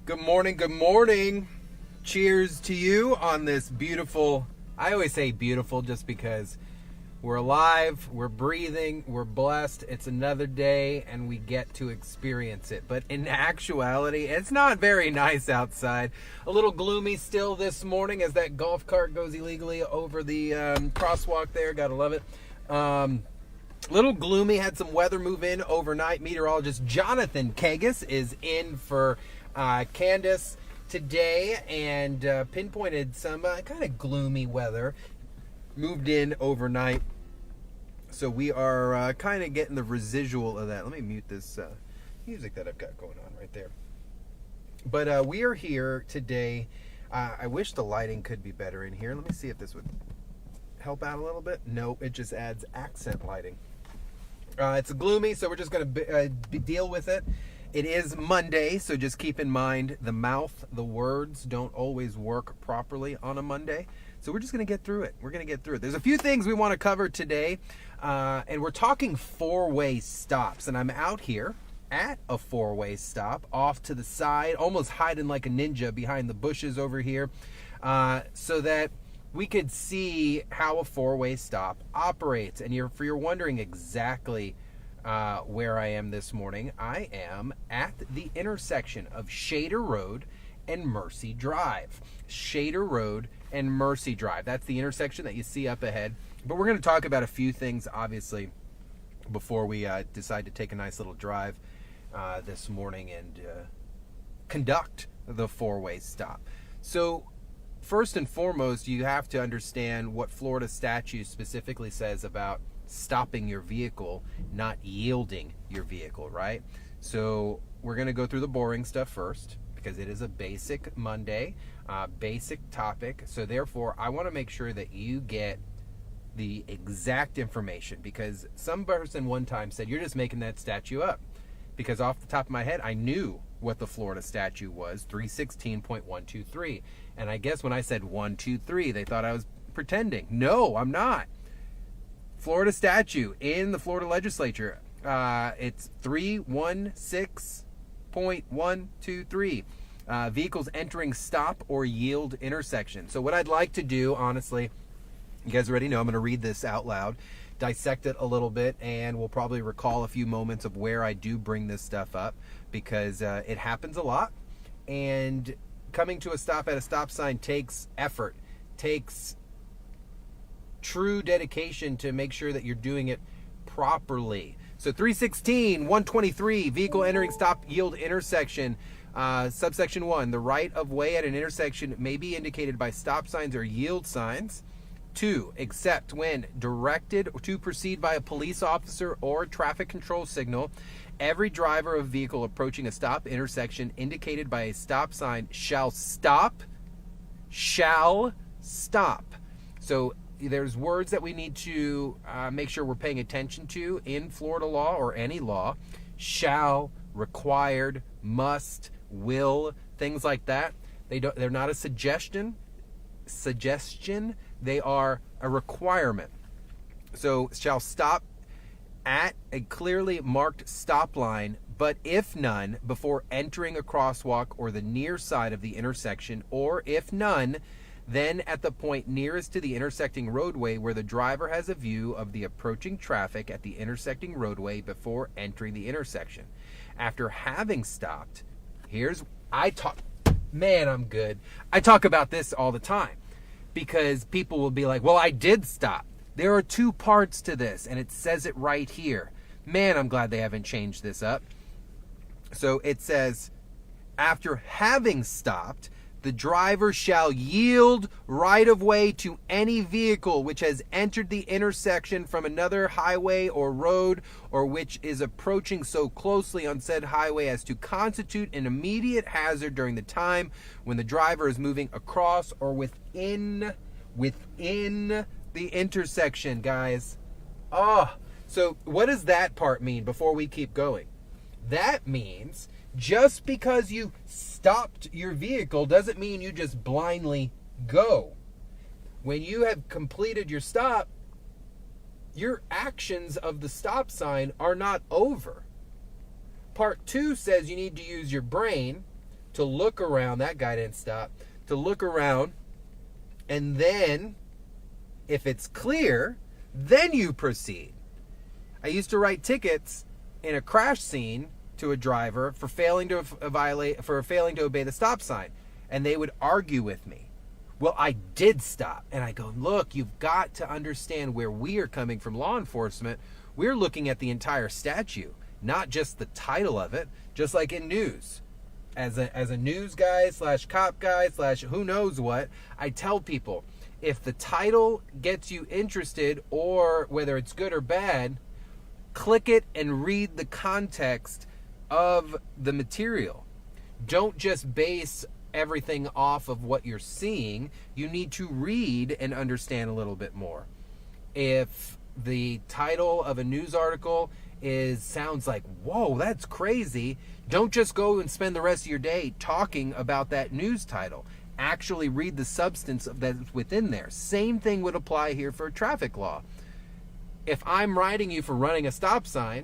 Good morning, good morning. Cheers to you on this beautiful, I always say beautiful just because we're alive, we're breathing, we're blessed. It's another day and we get to experience it. But in actuality, it's not very nice outside. A little gloomy still this morning as that golf cart goes illegally over the crosswalk there. Gotta love it. Little gloomy, had some weather move in overnight. Meteorologist Jonathan Kagas is in for Candace today and pinpointed some kind of gloomy weather moved in overnight. So we are kind of getting the residual of that. Let me mute this music that I've got going on right there. But we are here today. I wish the lighting could be better in here. Let me see if this would help out a little bit. No, it just adds accent lighting. It's gloomy, so we're just going to deal with it. It is Monday, so just keep in mind the mouth, the words don't always work properly on a Monday. So we're just going to get through it. We're going to get through it. There's a few things we want to cover today, and we're talking four-way stops. And I'm out here at a four-way stop off to the side, almost hiding like a ninja behind the bushes over here, so that we could see how a four-way stop operates. And if you're wondering exactly where I am this morning, I am at the intersection of Shader Road and Mercy Drive. Shader Road and Mercy Drive. That's the intersection that you see up ahead. But we're going to talk about a few things, obviously, before we decide to take a nice little drive this morning and conduct the four-way stop. So first and foremost, you have to understand what Florida statute specifically says about stopping your vehicle, not yielding your vehicle, right? So we're going to go through the boring stuff first because it is a basic Monday, basic topic. So therefore, I want to make sure that you get the exact information, because some person one time said, you're just making that statute up. Because off the top of my head, I knew what the Florida statute was, 316.123. And I guess when I said 123, they thought I was pretending. No, I'm not. Florida statute in the Florida legislature, it's 316.123. Vehicles entering stop or yield intersection. So what I'd like to do, honestly, you guys already know I'm going to read this out loud, dissect it a little bit, and we'll probably recall a few moments of where I do bring this stuff up, because it happens a lot. And coming to a stop at a stop sign takes effort, takes true dedication to make sure that you're doing it properly. So 316.123, vehicle entering stop yield intersection, subsection 1, the right of way at an intersection may be indicated by stop signs or yield signs. 2, except when directed to proceed by a police officer or traffic control signal, every driver of vehicle approaching a stop intersection indicated by a stop sign shall stop. So there's words that we need to make sure we're paying attention to in Florida law or any law. Shall, required, must, will, things like that. They're not a suggestion. They are a requirement. So shall stop at a clearly marked stop line, but if none, before entering a crosswalk or the near side of the intersection, or if none, then at the point nearest to the intersecting roadway where the driver has a view of the approaching traffic at the intersecting roadway before entering the intersection. After having stopped, I'm good. I talk about this all the time because people will be like, well, I did stop. There are two parts to this, and it says it right here. Man, I'm glad they haven't changed this up. So it says, after having stopped, the driver shall yield right of way to any vehicle which has entered the intersection from another highway or road, or which is approaching so closely on said highway as to constitute an immediate hazard during the time when the driver is moving across or within the intersection, guys. So what does that part mean before we keep going? That means just because you stopped your vehicle doesn't mean you just blindly go. When you have completed your stop, your actions of the stop sign are not over. Part 2 says you need to use your brain to to look around. That guy didn't stop. To look around, and then, if it's clear, then you proceed. I used to write tickets in a crash scene to a driver for failing to obey the stop sign, and they would argue with me. Well, I did stop, and I go, look, you've got to understand where we are coming from, law enforcement. We're looking at the entire statute, not just the title of it, just like in news. As a news guy / cop guy / who knows what, I tell people, if the title gets you interested, or whether it's good or bad, click it and read the context of the material. Don't just base everything off of what you're seeing. You need to read and understand a little bit more. If the title of a news article sounds like, whoa, that's crazy, don't just go and spend the rest of your day talking about that news title. Actually read the substance of that's within there. Same thing would apply here for traffic law. If I'm writing you for running a stop sign,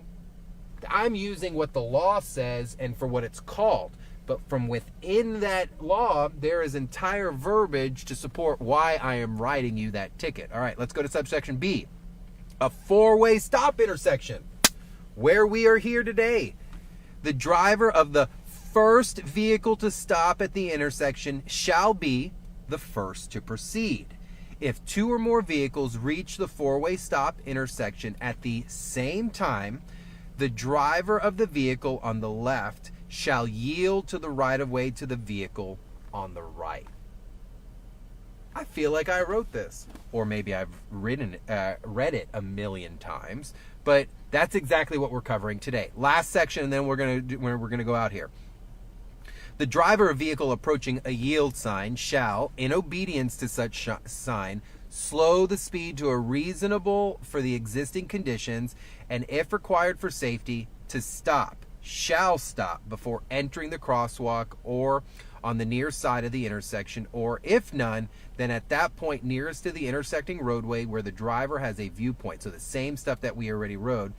I'm using what the law says and for what it's called. But from within that law, there is entire verbiage to support why I am writing you that ticket. All right, let's go to subsection B. A four-way stop intersection. Where we are here today. The driver of the first vehicle to stop at the intersection shall be the first to proceed. If two or more vehicles reach the four-way stop intersection at the same time, the driver of the vehicle on the left shall yield to the right-of-way to the vehicle on the right. I feel like I wrote this, or maybe I've read it a million times, but that's exactly what we're covering today. Last section, and then we're gonna go out here. The driver of vehicle approaching a yield sign shall, in obedience to such sign, slow the speed to a reasonable for the existing conditions, and if required for safety, to stop, shall stop before entering the crosswalk or on the near side of the intersection, or if none, then at that point nearest to the intersecting roadway where the driver has a viewpoint. So the same stuff that we already wrote,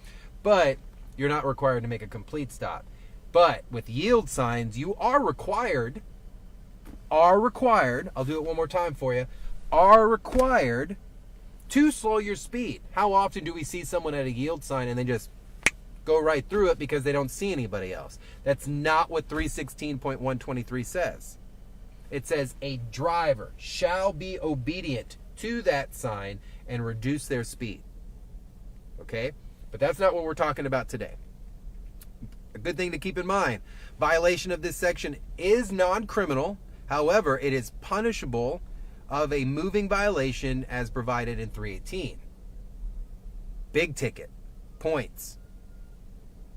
but you're not required to make a complete stop. But with yield signs, you are required, I'll do it one more time for you, are required to slow your speed. How often do we see someone at a yield sign and they just go right through it because they don't see anybody else? That's not what 316.123 says. It says a driver shall be obedient to that sign and reduce their speed. Okay? But that's not what we're talking about today. A good thing to keep in mind, violation of this section is non-criminal. However, it is punishable of a moving violation as provided in 318. Big ticket, points.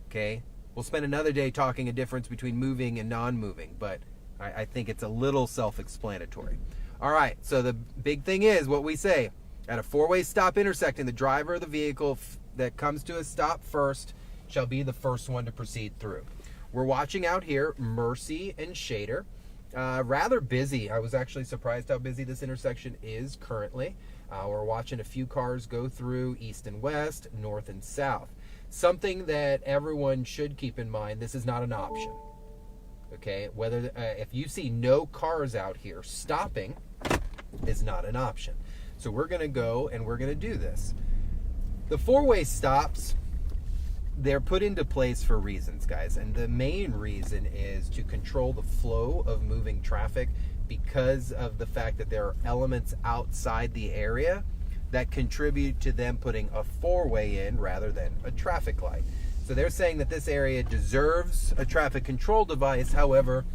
Okay? We'll spend another day talking a difference between moving and non-moving, but I think it's a little self-explanatory. All right, so the big thing is what we say. At a four-way stop intersecting, the driver of the vehicle that comes to a stop first shall be the first one to proceed through. We're watching out here, Mercy and Shader. Rather busy. I was actually surprised how busy this intersection is currently. We're watching a few cars go through east and west, north and south. Something that everyone should keep in mind, this is not an option. Okay, whether if you see no cars out here, stopping is not an option. So we're going to go and we're going to do this. The four-way stops, they're put into place for reasons, guys. And the main reason is to control the flow of moving traffic because of the fact that there are elements outside the area that contribute to them putting a four-way in rather than a traffic light. So they're saying that this area deserves a traffic control device. However,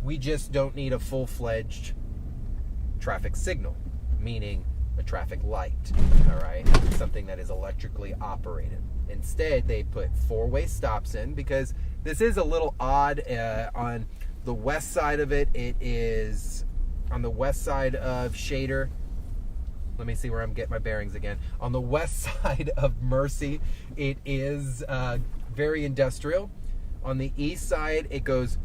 we just don't need a full-fledged traffic signal, meaning a traffic light, all right? Something that is electrically operated. Instead, they put four-way stops in because this is a little odd. On the west side of it, it is on the west side of Shader. Let me see where I'm getting my bearings again. On the west side of Mercy, it is very industrial. On the east side, it goes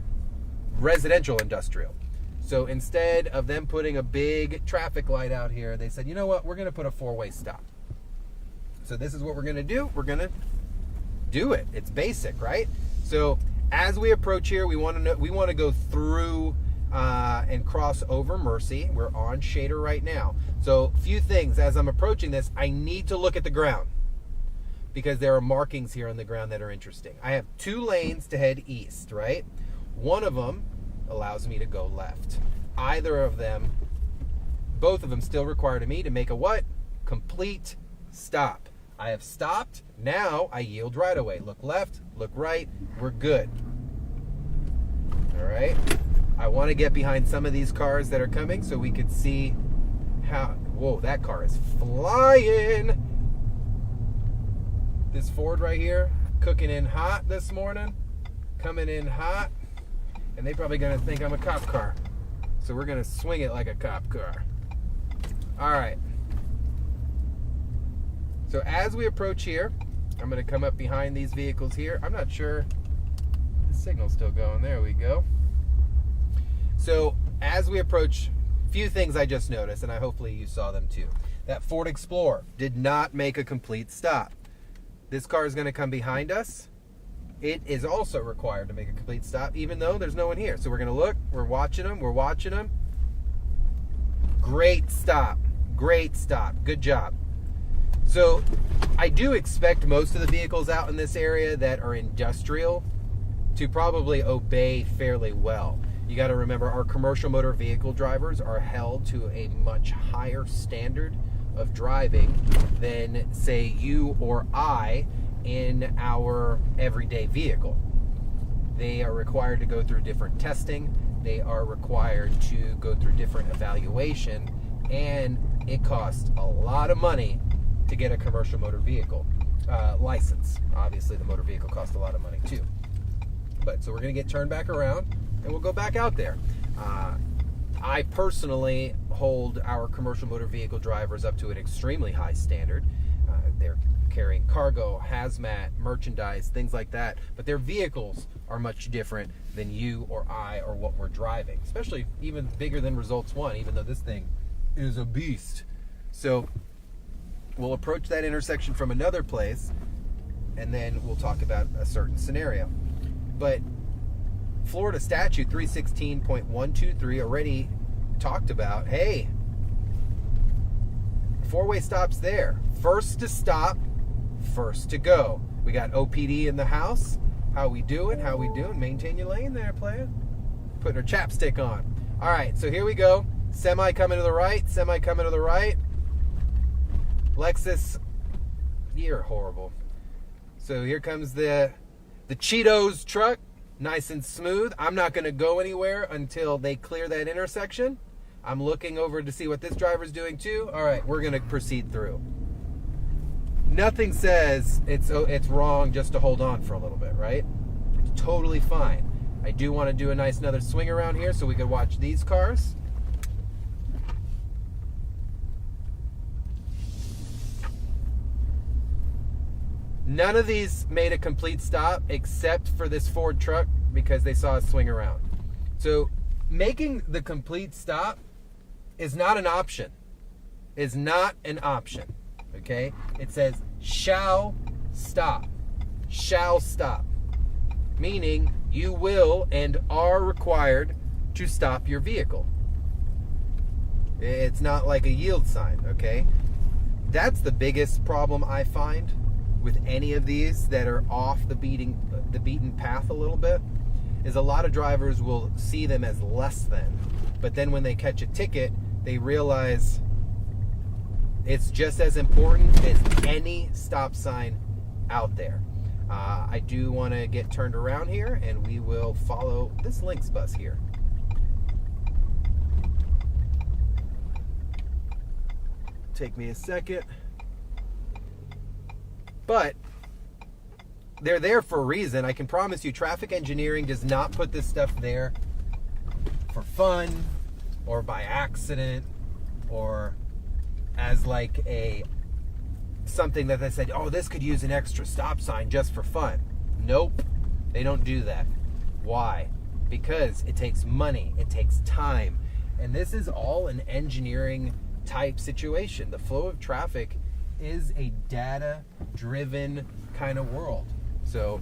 residential industrial. So instead of them putting a big traffic light out here, they said, you know what, we're going to put a four-way stop. So this is what we're going to do. We're going to do it. It's basic, right? So as we approach here, we want to go through and cross over Mercy. We're on Shader right now. So, few things as I'm approaching this, I need to look at the ground because there are markings here on the ground that are interesting. I have 2 lanes to head east, right? One of them allows me to go left. Either of them, both of them still require me to make a what? Complete stop. I have stopped. Now I yield right away. Look left, look right. We're good. All right. I want to get behind some of these cars that are coming so we could see how. Whoa, that car is flying. This Ford right here, cooking in hot this morning, coming in hot, and they probably gonna think I'm a cop car. So we're gonna swing it like a cop car. All right. So as we approach here, I'm gonna come up behind these vehicles here. I'm not sure the signal's still going. There we go. So as we approach, few things I just noticed, and hopefully you saw them too. That Ford Explorer did not make a complete stop. This car is going to come behind us. It is also required to make a complete stop, even though there's no one here. So we're going to look. We're watching them. We're watching them. Great stop. Great stop. Good job. So I do expect most of the vehicles out in this area that are industrial to probably obey fairly well. You got to remember, our commercial motor vehicle drivers are held to a much higher standard of driving than, say, you or I in our everyday vehicle. They are required to go through different testing. They are required to go through different evaluation, and it costs a lot of money to get a commercial motor vehicle license. Obviously, the motor vehicle costs a lot of money too. But so we're going to get turned back around, and we'll go back out there. I personally hold our commercial motor vehicle drivers up to an extremely high standard. They're carrying cargo, hazmat, merchandise, things like that. But their vehicles are much different than you or I or what we're driving, especially even bigger than Results One, even though this thing is a beast. So we'll approach that intersection from another place, and then we'll talk about a certain scenario. But Florida Statute 316.123 already talked about, hey, 4-way stops there. First to stop, first to go. We got OPD in the house. How we doing? How we doing? Maintain your lane there, player. Putting her chapstick on. All right, so here we go. Semi coming to the right. Semi coming to the right. Lexus, you're horrible. So here comes the Cheetos truck. Nice and smooth. I'm not going to go anywhere until they clear that intersection. I'm looking over to see what this driver's doing too. All right, we're going to proceed through. Nothing says it's wrong just to hold on for a little bit, right? It's totally fine. I do want to do a nice another swing around here so we can watch these cars. None of these made a complete stop except for this Ford truck because they saw us swing around. So making the complete stop is not an option. Is not an option. Okay? It says shall stop. Shall stop. Meaning you will and are required to stop your vehicle. It's not like a yield sign, okay? That's the biggest problem I find with any of these that are off the beaten path a little bit, is a lot of drivers will see them as less than, but then when they catch a ticket, they realize it's just as important as any stop sign out there. I do want to get turned around here, and we will follow this Lynx bus here. Take me a second. But they're there for a reason. I can promise you, traffic engineering does not put this stuff there for fun or by accident or as like something that they said, oh, this could use an extra stop sign just for fun. Nope, they don't do that. Why? Because it takes money, it takes time, and this is all an engineering type situation. The flow of traffic is a data-driven kind of world. So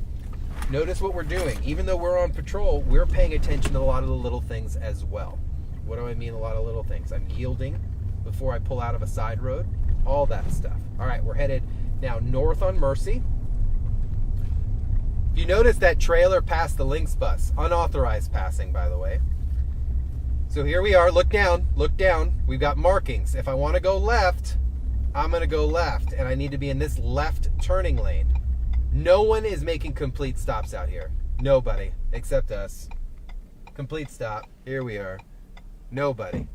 notice what we're doing. Even though we're on patrol, we're paying attention to a lot of the little things as well. What do I mean a lot of little things? I'm yielding before I pull out of a side road, all that stuff. All right, we're headed now north on Mercy. You notice that trailer passed the Lynx bus, unauthorized passing, by the way. So here we are, look down. We've got markings. If I want to go left, I'm going to go left, and I need to be in this left turning lane. No one is making complete stops out here. Nobody, except us. Complete stop. Here we are. Nobody.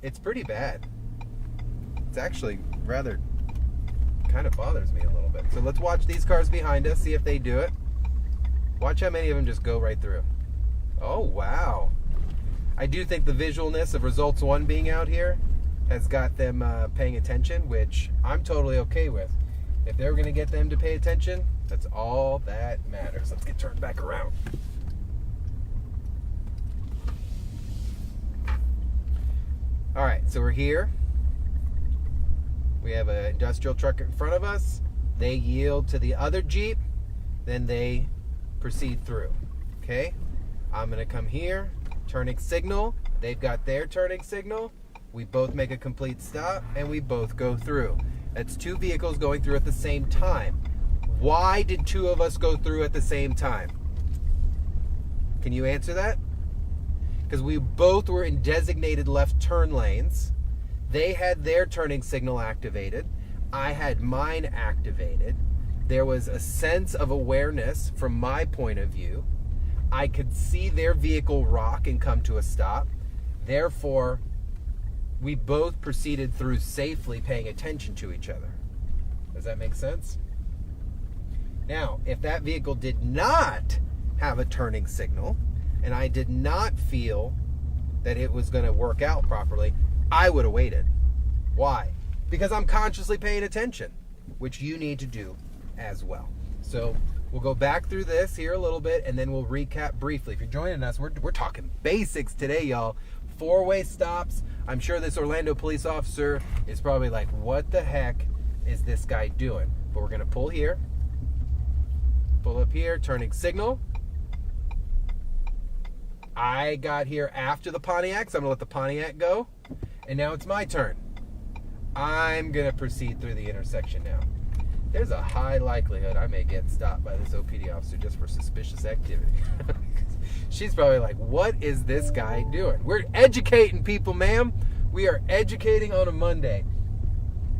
It's pretty bad. It's actually rather kind of bothers me a little bit. So let's watch these cars behind us, see if they do it. Watch how many of them just go right through. Oh, wow. I do think the visualness of results 1 being out here has got them paying attention, which I'm totally okay with. If they're going to get them to pay attention, that's all that matters. Let's get turned back around. All right, so we're here. We have an industrial truck in front of us. They yield to the other Jeep, then they proceed through. Okay, I'm going to come here, turning signal. They've got their turning signal. We both make a complete stop, and we both go through. That's 2 vehicles going through at the same time. Why did 2 of us go through at the same time? Can you answer that? Because we both were in designated left turn lanes. They had their turning signal activated. I had mine activated. There was a sense of awareness from my point of view. I could see their vehicle rock and come to a stop. Therefore, we both proceeded through safely, paying attention to each other. Does that make sense? Now, if that vehicle did not have a turning signal, and I did not feel that it was going to work out properly, I would have waited. Why? Because I'm consciously paying attention, which you need to do as well. So we'll go back through this here a little bit, and then we'll recap briefly. If you're joining us, we're talking basics today, y'all. 4-way stops. I'm sure this Orlando police officer is probably like, what the heck is this guy doing? But we're going to pull here. Pull up here, turning signal. I got here after the Pontiac, so I'm going to let the Pontiac go. And now it's my turn. I'm going to proceed through the intersection now. There's a high likelihood I may get stopped by this OPD officer just for suspicious activity. She's probably like, what is this guy doing? We're educating people, ma'am. We are educating on a Monday.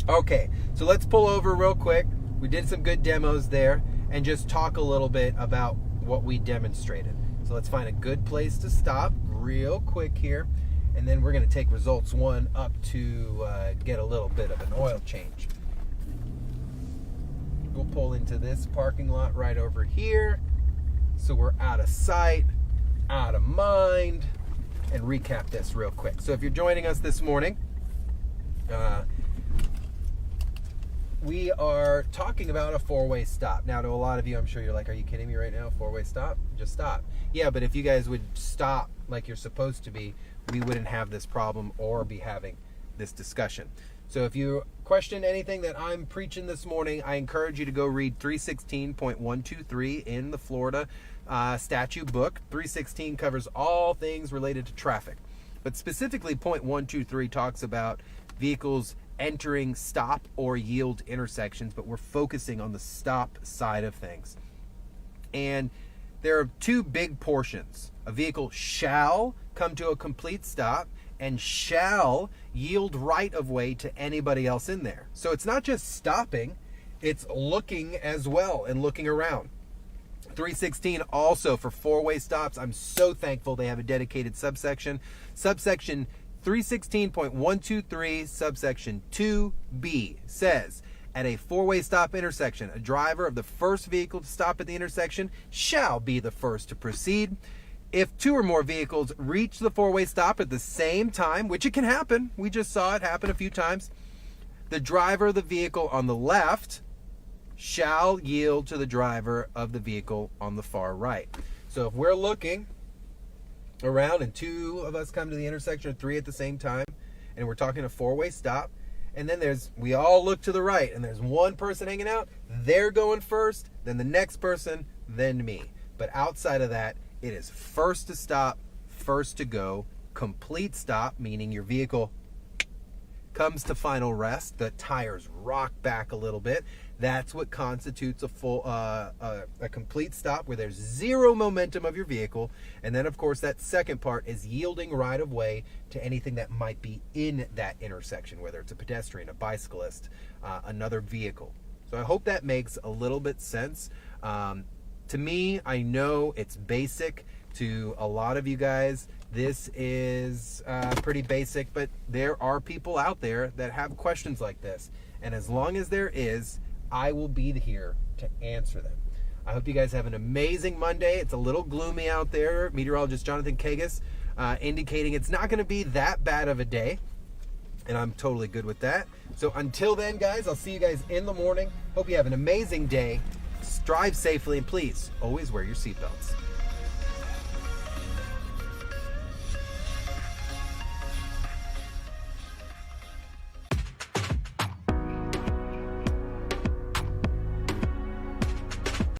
Okay, so let's pull over real quick. We did some good demos there and just talk a little bit about what we demonstrated. So let's find a good place to stop real quick here. And then we're going to take results 1 up to get a little bit of an oil change. We'll pull into this parking lot right over here. So we're out of sight, out of mind, and recap this real quick. So if you're joining us this morning, we are talking about a 4-way stop. Now, to a lot of you, I'm sure you're like, are you kidding me right now? 4-way stop? Just stop. Yeah, but if you guys would stop like you're supposed to be, we wouldn't have this problem or be having this discussion. So if you question anything that I'm preaching this morning, I encourage you to go read 316.123 in the Florida statute book. 316 covers all things related to traffic. But specifically, .123 talks about vehicles entering stop or yield intersections, but we're focusing on the stop side of things. And there are 2 big portions. A vehicle shall come to a complete stop and shall yield right of way to anybody else in there. So it's not just stopping, it's looking as well and looking around. 316 also for 4-way stops. I'm so thankful they have a dedicated subsection. Subsection 316.123 subsection 2B says, at a 4-way stop intersection, a driver of the first vehicle to stop at the intersection shall be the first to proceed. If 2 or more vehicles reach the 4-way stop at the same time, which it can happen, we just saw it happen a few times, the driver of the vehicle on the left shall yield to the driver of the vehicle on the far right. So if we're looking around and 2 of us come to the intersection, or 3 at the same time, and we're talking a 4-way stop, and then we all look to the right and there's 1 person hanging out, they're going first, then the next person, then me. But outside of that, it is first to stop, first to go, complete stop, meaning your vehicle comes to final rest, the tires rock back a little bit. That's what constitutes a full a complete stop, where there's zero momentum of your vehicle. And then of course that second part is yielding right of way to anything that might be in that intersection, whether it's a pedestrian, a bicyclist, another vehicle. So I hope that makes a little bit sense. To me, I know it's basic. To a lot of you guys, this is pretty basic, but there are people out there that have questions like this. And as long as there is, I will be here to answer them. I hope you guys have an amazing Monday. It's a little gloomy out there. Meteorologist Jonathan Kagas indicating it's not going to be that bad of a day. And I'm totally good with that. So until then, guys, I'll see you guys in the morning. Hope you have an amazing day. Drive safely, and please always wear your seatbelts.